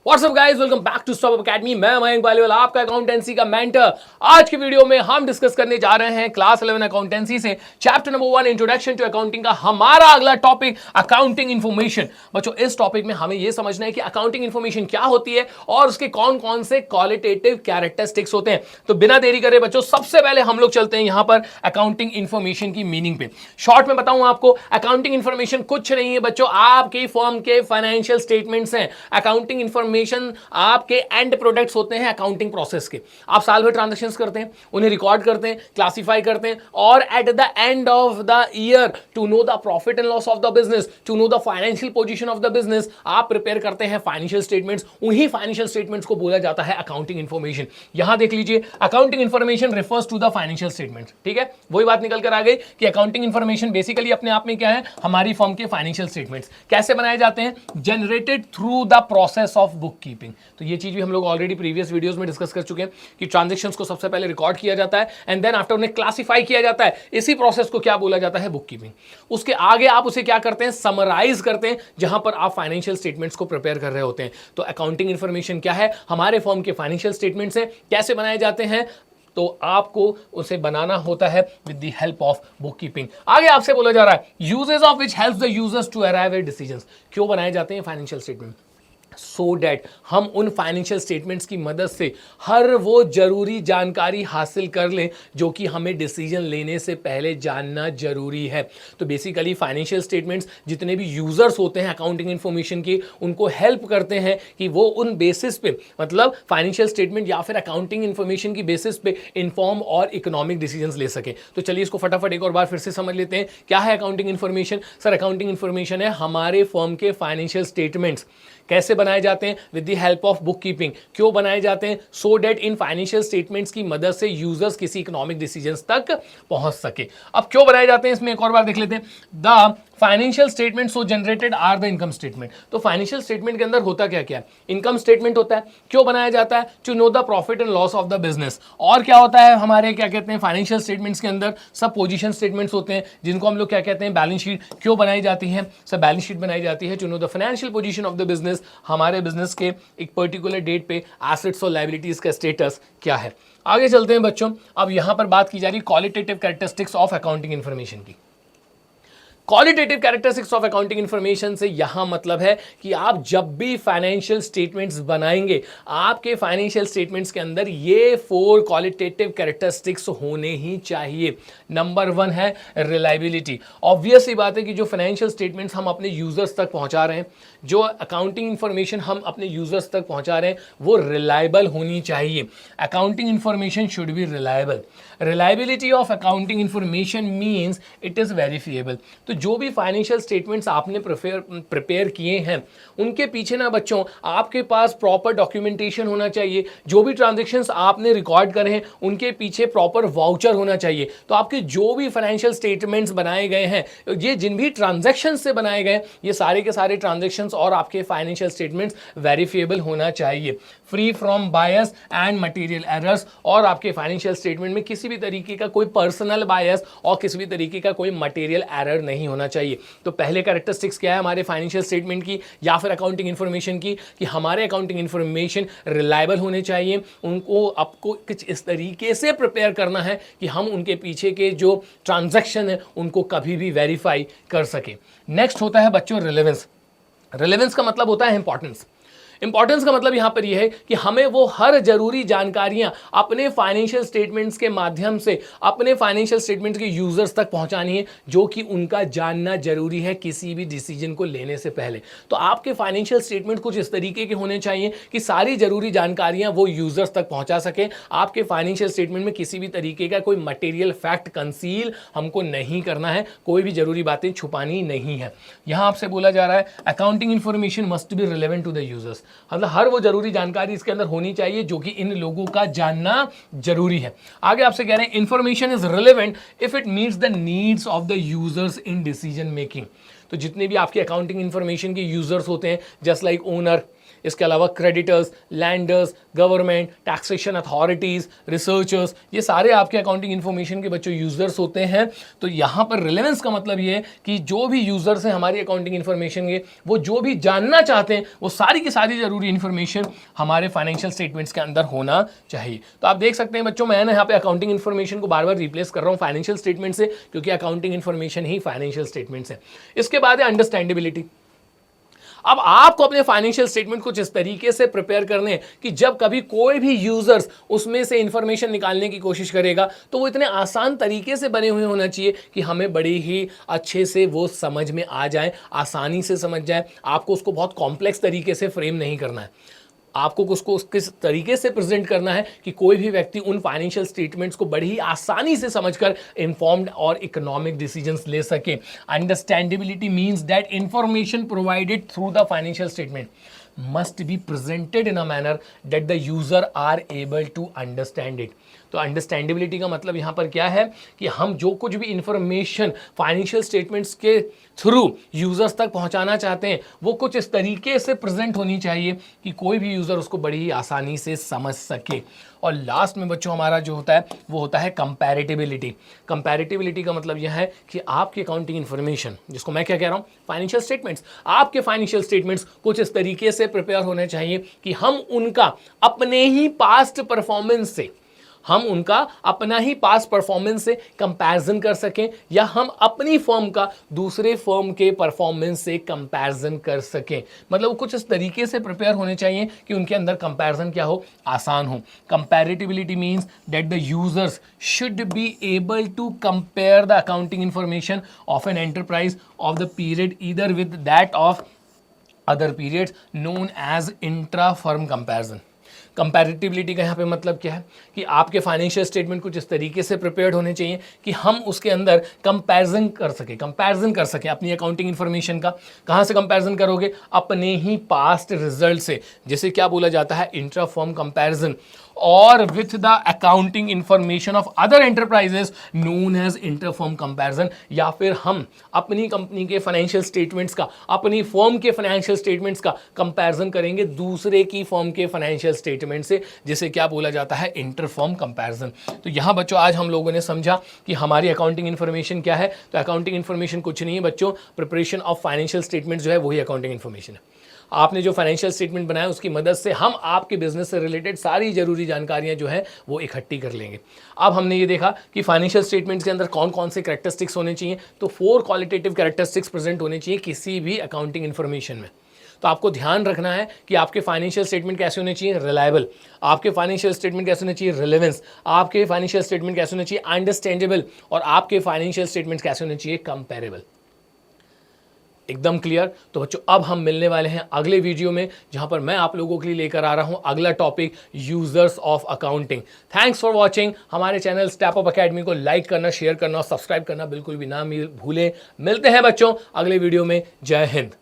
WhatsApp guys, welcome back to Stop Academy. मैं मयंक पालीवाल, आपका accountancy का मेंटर। आज की वीडियो में हम डिस्कस करने जा रहे हैं क्लास 11 अकाउंटेंसी से chapter number 1 introduction to accounting का हमारा अगला टॉपिक अकाउंटिंग इन्फॉर्मेशन। बच्चों, इस टॉपिक में हमें यह समझना है कि अकाउंटिंग इन्फॉर्मेशन क्या होती है और उसके कौन कौन से क्वालिटेटिव कैरेक्टरिस्टिक्स होते हैं। तो बिना देरी करे बच्चों, सबसे पहले हम लोग चलते हैं यहां पर अकाउंटिंग इन्फॉर्मेशन की मीनिंग पे। शॉर्ट में बताऊं आपको, अकाउंटिंग इन्फॉर्मेशन कुछ नहीं है बच्चों, आपकी फर्म के फाइनेंशियल स्टेटमेंट्स हैं। अकाउंटिंग इन्फॉर्मेशन आपके एंड प्रोडक्ट्स होते हैं अकाउंटिंग प्रोसेस के। आप साल भर ट्रांजैक्शंस करते हैं, उन्हें रिकॉर्ड करते हैं, क्लासिफाई करते हैं, और at the end of the year to know the profit and loss of the business, to know the financial position of the business, आप प्रिपेयर करते हैं फाइनेंशियल स्टेटमेंट्स। उन्हीं फाइनेंशियल स्टेटमेंट्स को बोला जाता है अकाउंटिंग इन्फॉर्मेशन। यहां देख लीजिए, accounting information refers to the financial statements. ठीक है, वही बात निकल कर आ गई कि अकाउंटिंग इन्फॉर्मेशन बेसिकली अपने आप में क्या है, हमारी फर्म के फाइनेंशियल स्टेटमेंट्स कैसे बनाए जाते हैं, generated through the process of book keeping. तो ये चीज भी हम लोग ऑलरेडी प्रीवियस वीडियोस में डिस्कस कर चुके हैं कि ट्रांजैक्शंस को सबसे पहले रिकॉर्ड किया जाता है एंड देन आफ्टर उन्हें क्लासिफाई किया जाता है। इसी प्रोसेस को क्या बोला जाता है, बुक कीपिंग। उसके आगे आप उसे क्या करते हैं, समराइज करते हैं, जहां पर आप फाइनेंशियल स्टेटमेंट्स को प्रिपेयर कर रहे होते हैं। तो अकाउंटिंग इंफॉर्मेशन क्या है, हमारे फर्म के फाइनेंशियल स्टेटमेंट्स हैं, कैसे बनाए जाते हैं, तो आपको उसे बनाना होता है with the help of book keeping. आगे आपसे बोला जा रहा है uses of which helps the users to arrive at decisions. क्यों बनाए जाते हैं फाइनेंशियल स्टेटमेंट? सो डैट हम उन फाइनेंशियल स्टेटमेंट्स की मदद से हर वो जरूरी जानकारी हासिल कर लें जो कि हमें डिसीजन लेने से पहले जानना जरूरी है। तो बेसिकली फाइनेंशियल स्टेटमेंट्स जितने भी यूजर्स होते हैं अकाउंटिंग इंफॉर्मेशन के, उनको हेल्प करते हैं कि वो उन बेसिस पे, मतलब फाइनेंशियल स्टेटमेंट या फिर अकाउंटिंग इंफॉर्मेशन की बेसिस पे इन्फॉर्म और इकोनॉमिक डिसीजंस ले सके। तो चलिए इसको फटाफट एक और बार फिर से समझ लेते हैं। क्या है accounting information? Sir, accounting information है हमारे फर्म के फाइनेंशियल स्टेटमेंट्स। कैसे बनाए जाते हैं? With the help of book keeping. क्यों बनाए जाते हैं? सो डेट इन फाइनेंशियल स्टेटमेंट्स की मदद से यूजर्स किसी इकोनॉमिक डिसीजंस तक पहुंच सके। अब क्यों बनाए जाते हैं इसमें एक और बार देख लेते हैं। The financial statement so generated are the income statement. तो फाइनेंशियल स्टेटमेंट के अंदर होता क्या क्या है? इनकम स्टेटमेंट होता है। क्यों बनाया जाता है? To know the profit and loss of the business. और क्या होता है हमारे, क्या कहते हैं, फाइनेंशियल स्टेटमेंट्स के अंदर सब पोजीशन स्टेटमेंट्स होते हैं, जिनको हम लोग क्या कहते हैं, बैलेंस शीट। क्यों बनाई जाती है? सब बैलेंस शीट बनाई जाती है to know the financial position of the business, हमारे बिजनेस के एक पर्टिकुलर डेट पे एसेट्स और लायबिलिटीज का स्टेटस क्या है। आगे चलते हैं बच्चों। अब यहां पर बात की जा रही है qualitative characteristics of accounting information की। Qualitative characteristics of accounting information से यहां मतलब है कि आप जब भी फाइनेंशियल स्टेटमेंट्स बनाएंगे, आपके फाइनेंशियल स्टेटमेंट्स के अंदर ये 4 क्वालिटेटिव कैरेक्टरिस्टिक्स होने ही चाहिए। नंबर 1 है रिलायबिलिटी। ऑब्वियस सी बात है कि जो फाइनेंशियल स्टेटमेंट्स हम अपने यूजर्स तक पहुंचा रहे हैं, जो अकाउंटिंग इंफॉर्मेशन हम अपने यूजर्स तक पहुंचा रहे हैं, वो रिलायबल होनी चाहिए। Accounting information should be reliable. Reliability of accounting information means it is verifiable. तो जो भी फाइनेंशियल स्टेटमेंट्स आपने प्रिपेयर किए हैं, उनके पीछे ना बच्चों आपके पास प्रॉपर डॉक्यूमेंटेशन होना चाहिए। जो भी ट्रांजैक्शंस आपने रिकॉर्ड करे हैं, उनके पीछे प्रॉपर वाउचर होना चाहिए। तो आपके जो भी फाइनेंशियल स्टेटमेंट्स बनाए गए हैं, ये जिन भी ट्रांजैक्शंस से बनाए गए, ये सारे के सारे ट्रांजैक्शंस और आपके फाइनेंशियल स्टेटमेंट्स वेरीफिएबल होना चाहिए, free from bias and material errors. और आपके फाइनेंशियल स्टेटमेंट में किसी भी तरीके का कोई पर्सनल बायस और किसी भी तरीके का कोई मटेरियल एरर नहीं होना चाहिए। तो पहले कैरेक्टरिस्टिक्स क्या है हमारे फाइनेंशियल स्टेटमेंट की या फिर अकाउंटिंग इंफॉर्मेशन की, कि हमारे अकाउंटिंग इंफॉर्मेशन रिलायबल होने चाहिए। उनको आपको कुछ इस तरीके से प्रिपेयर करना है कि हम उनके पीछे के जो ट्रांजैक्शन है उनको कभी भी वेरीफाई कर सके। नेक्स्ट होता है बच्चों रिलेवेंस। रिलेवेंस का मतलब होता है इंपॉर्टेंस। इंपॉर्टेंस का मतलब यहां पर यह है कि हमें वो हर जरूरी जानकारियां अपने फाइनेंशियल स्टेटमेंट्स के माध्यम से अपने फाइनेंशियल स्टेटमेंट्स के यूजर्स तक पहुंचानी है, जो कि उनका जानना जरूरी है किसी भी डिसीजन को लेने से पहले। तो आपके फाइनेंशियल स्टेटमेंट कुछ इस तरीके के होने चाहिए कि सारी जरूरी जानकारियां वो यूजर्स तक पहुंचा सके। आपके फाइनेंशियल स्टेटमेंट में किसी भी तरीके का कोई मटेरियल फैक्ट कंसील हमको नहीं करना है, कोई भी जरूरी बातें छुपानी नहीं है। यहां आपसे बोला जा रहा है accounting information must be relevant to the users. मतलब हर वो जरूरी जानकारी इसके अंदर होनी चाहिए जो कि इन लोगों का जानना जरूरी है। आगे आपसे कह रहे हैं information is relevant if it meets the needs of the users in decision making. तो जितने भी आपके अकाउंटिंग इंफॉर्मेशन के यूजर्स होते हैं, जस्ट लाइक ओनर, इसके अलावा creditors, landers, government, taxation authorities, researchers, ये सारे आपके अकाउंटिंग इन्फॉर्मेशन के बच्चों यूजर्स होते हैं। तो यहाँ पर रिलेवेंस का मतलब ये है कि जो भी यूजर्स हैं हमारी अकाउंटिंग इन्फॉर्मेशन के, वो जो भी जानना चाहते हैं वो सारी की सारी जरूरी इन्फॉर्मेशन हमारे फाइनेंशियल स्टेटमेंट्स के अंदर होना चाहिए। तो आप देख सकते हैं बच्चों, मैं यहाँ पे अकाउंटिंग इन्फॉर्मेशन को बार बार रिप्लेस कर रहा हूँ फाइनेंशियल स्टेटमेंट से, क्योंकि अकाउंटिंग इन्फॉर्मेशन ही फाइनेंशियल स्टेटमेंट्स है। इसके बाद है अंडरस्टैंडेबिलिटी। अब आपको अपने फाइनेंशियल स्टेटमेंट कुछ इस तरीके से प्रिपेयर करने हैं कि जब कभी कोई भी यूजर्स उसमें से इंफॉर्मेशन निकालने की कोशिश करेगा तो वो इतने आसान तरीके से बने हुए होना चाहिए कि हमें बड़े ही अच्छे से वो समझ में आ जाए, आसानी से समझ जाए। आपको उसको बहुत कॉम्प्लेक्स तरीके से फ्रेम नहीं करना है, आपको उसको किस तरीके से प्रेजेंट करना है कि कोई भी व्यक्ति उन फाइनेंशियल स्टेटमेंट्स को बड़ी ही आसानी से समझकर इन्फॉर्म्ड और इकोनॉमिक डिसीजंस ले सके। Understandability means that information provided through the financial statement must be presented in a manner that the user are able to understand it। तो अंडरस्टैंडेबिलिटी का मतलब यहाँ पर क्या है कि हम जो कुछ भी इंफॉर्मेशन फाइनेंशियल स्टेटमेंट्स के थ्रू यूजर्स तक पहुँचाना चाहते हैं वो कुछ इस तरीके से प्रेजेंट होनी चाहिए कि कोई भी यूजर उसको बड़ी ही आसानी से समझ सके। और लास्ट में बच्चों हमारा जो होता है वो होता है कंपैरेटिबिलिटी। कंपैरेटिबिलिटी का मतलब यह है कि आपकी अकाउंटिंग इन्फॉर्मेशन, जिसको मैं क्या कह रहा हूँ, फाइनेंशियल स्टेटमेंट्स, आपके फाइनेंशियल स्टेटमेंट्स कुछ इस तरीके से प्रिपेयर होने चाहिए कि हम उनका अपने ही पास्ट परफॉर्मेंस से कंपैरिजन कर सकें, या हम अपनी फर्म का दूसरे फर्म के परफॉर्मेंस से कंपैरिजन कर सकें। मतलब वो कुछ इस तरीके से प्रिपेयर होने चाहिए कि उनके अंदर कंपैरिजन क्या हो, आसान हो। Comparability means that the users should be able to compare the accounting information of an enterprise of the period either with that of other periods known as intra firm comparison. Comparability का यहाँ पे मतलब क्या है कि आपके financial statement कुछ इस तरीके से प्रिपेयर्ड होने चाहिए कि हम उसके अंदर कंपैरिजन कर सकें अपनी अकाउंटिंग इन्फॉर्मेशन का। कहाँ से कंपैरिजन करोगे? अपने ही पास्ट रिजल्ट से, जिसे क्या बोला जाता है, इंट्रा फर्म कंपैरिजन, और with the accounting information of other enterprises known as inter firm comparison. या फिर हम अपनी कंपनी के फाइनेंशियल स्टेटमेंट्स का, अपनी फर्म के फाइनेंशियल स्टेटमेंट्स का कंपैरिजन करेंगे दूसरे की फर्म के फाइनेंशियल स्टेटमेंट से, जिसे क्या बोला जाता है, इंटर फर्म कंपैरिजन। तो यहाँ बच्चों आज हम लोगों ने समझा कि हमारी अकाउंटिंग इन्फॉर्मेशन क्या है। तो अकाउंटिंग इन्फॉर्मेशन कुछ नहीं है बच्चों, प्रिपरेशन ऑफ फाइनेंशियल स्टेटमेंट जो है वही अकाउंटिंग इन्फॉर्मेशन है। आपने जो फाइनेंशियल स्टेटमेंट बनाया उसकी मदद से हम आपके बिजनेस से रिलेटेड सारी जरूरी जानकारियां जो है वो इकट्ठी कर लेंगे। अब हमने ये देखा कि फाइनेंशियल स्टेटमेंट्स के अंदर कौन कौन से कैरेक्टरिस्टिक्स होने चाहिए। तो 4 क्वालिटेटिव कैरेक्टरिस्टिक्स प्रेजेंट होने चाहिए किसी भी अकाउंटिंग इन्फॉर्मेशन में। तो आपको ध्यान रखना है कि आपके फाइनेंशियल स्टेटमेंट कैसे होने चाहिए, रिलायबल। आपके फाइनेंशियल स्टेटमेंट कैसे होने चाहिए, रिलेवेंस। आपके फाइनेंशियल स्टेटमेंट कैसे होने चाहिए, अंडरस्टैंडेबल। और आपके फाइनेंशियल स्टेटमेंट कैसे होने चाहिए, कंपेरेबल। एकदम क्लियर। तो बच्चों अब हम मिलने वाले हैं अगले वीडियो में, जहां पर मैं आप लोगों के लिए लेकर आ रहा हूं अगला topic, users of accounting. Thanks for watching. हमारे चैनल स्टेप अप अकेडमी को लाइक करना, शेयर करना और सब्सक्राइब करना बिल्कुल भी ना भूलें। मिलते हैं बच्चों अगले वीडियो में। जय हिंद।